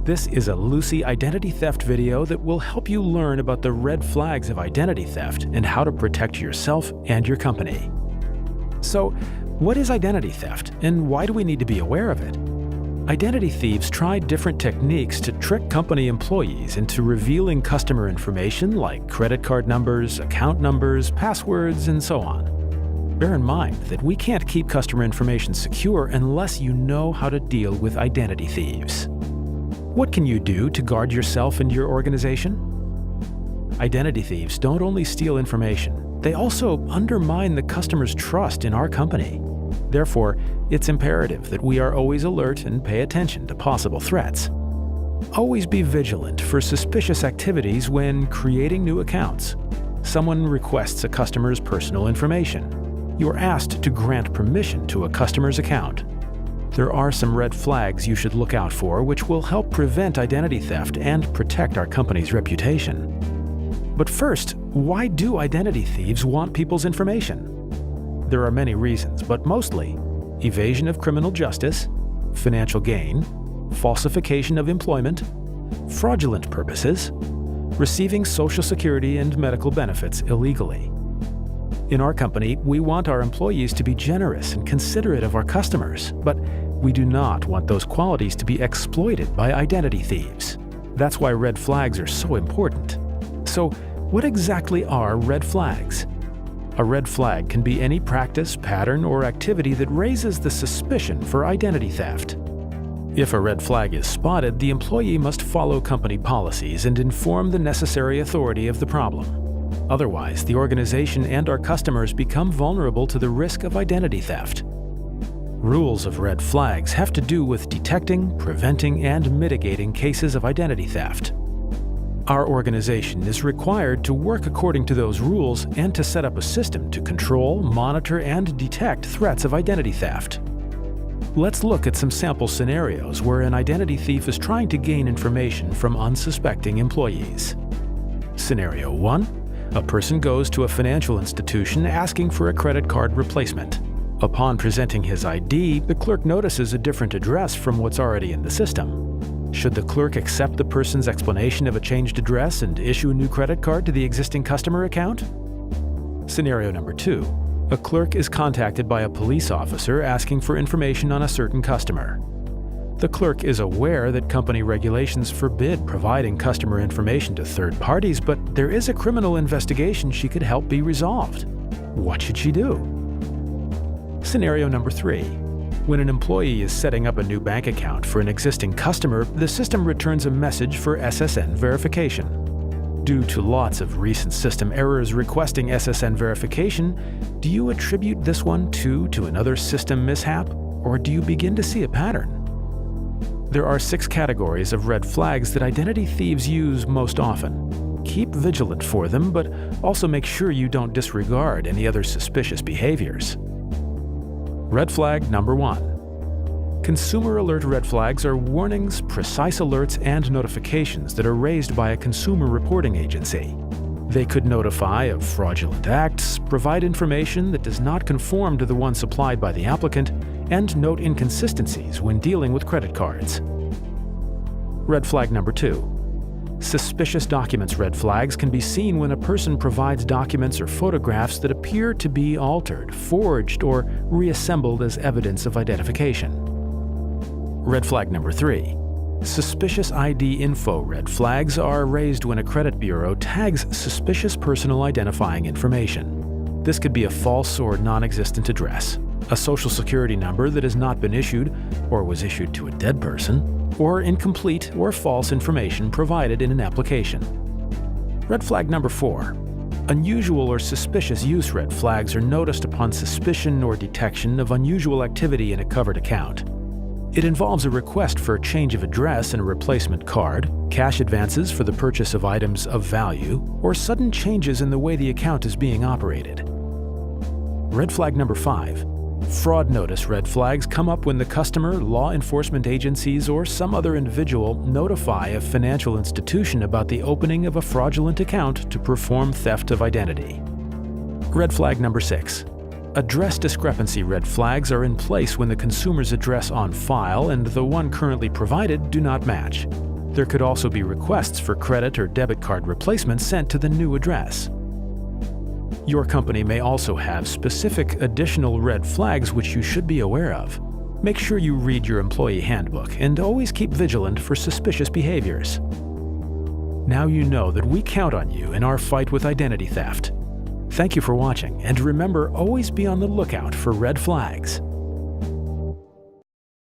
This is a Lucy identity theft video that will help you learn about the red flags of identity theft and how to protect yourself and your company. So, what is identity theft and why do we need to be aware of it? Identity thieves try different techniques to trick company employees into revealing customer information like credit card numbers, account numbers, passwords, and so on. Bear in mind that we can't keep customer information secure unless you know how to deal with identity thieves. What can you do to guard yourself and your organization? Identity thieves don't only steal information, they also undermine the customer's trust in our company. Therefore, it's imperative that we are always alert and pay attention to possible threats. Always be vigilant for suspicious activities when creating new accounts. Someone requests a customer's personal information. You're asked to grant permission to a customer's account. There are some red flags you should look out for which will help prevent identity theft and protect our company's reputation. But first, why do identity thieves want people's information? There are many reasons, but mostly evasion of criminal justice, financial gain, falsification of employment, fraudulent purposes, receiving Social Security and medical benefits illegally. In our company, we want our employees to be generous and considerate of our customers, but we do not want those qualities to be exploited by identity thieves. That's why red flags are so important. So, what exactly are red flags? A red flag can be any practice, pattern, or activity that raises the suspicion for identity theft. If a red flag is spotted, the employee must follow company policies and inform the necessary authority of the problem. Otherwise, the organization and our customers become vulnerable to the risk of identity theft. Rules of red flags have to do with detecting, preventing, and mitigating cases of identity theft. Our organization is required to work according to those rules and to set up a system to control, monitor, and detect threats of identity theft. Let's look at some sample scenarios where an identity thief is trying to gain information from unsuspecting employees. Scenario 1. A person goes to a financial institution asking for a credit card replacement. Upon presenting his ID, the clerk notices a different address from what's already in the system. Should the clerk accept the person's explanation of a changed address and issue a new credit card to the existing customer account? Scenario number 2. A clerk is contacted by a police officer asking for information on a certain customer. The clerk is aware that company regulations forbid providing customer information to third parties, but there is a criminal investigation she could help be resolved. What should she do? Scenario number 3. When an employee is setting up a new bank account for an existing customer, the system returns a message for SSN verification. Due to lots of recent system errors requesting SSN verification, do you attribute this one to another system mishap, or do you begin to see a pattern? There are 6 categories of red flags that identity thieves use most often. Keep vigilant for them, but also make sure you don't disregard any other suspicious behaviors. Red flag number 1. Consumer alert red flags are warnings, precise alerts, and notifications that are raised by a consumer reporting agency. They could notify of fraudulent acts, provide information that does not conform to the one supplied by the applicant, and note inconsistencies when dealing with credit cards. Red flag number 2. Suspicious documents red flags can be seen when a person provides documents or photographs that appear to be altered, forged, or reassembled as evidence of identification. Red flag number 3. Suspicious ID info red flags are raised when a credit bureau tags suspicious personal identifying information. This could be a false or non-existent address, a social security number that has not been issued or was issued to a dead person, or incomplete or false information provided in an application. Red flag number 4. Unusual or suspicious use red flags are noticed upon suspicion or detection of unusual activity in a covered account. It involves a request for a change of address and a replacement card, cash advances for the purchase of items of value, or sudden changes in the way the account is being operated. Red flag number 5. Fraud notice red flags come up when the customer, law enforcement agencies, or some other individual notify a financial institution about the opening of a fraudulent account to perform theft of identity. Red flag number 6. Address discrepancy red flags are in place when the consumer's address on file and the one currently provided do not match. There could also be requests for credit or debit card replacements sent to the new address. Your company may also have specific additional red flags which you should be aware of. Make sure you read your employee handbook and always keep vigilant for suspicious behaviors. Now you know that we count on you in our fight with identity theft. Thank you for watching, and remember, always be on the lookout for red flags.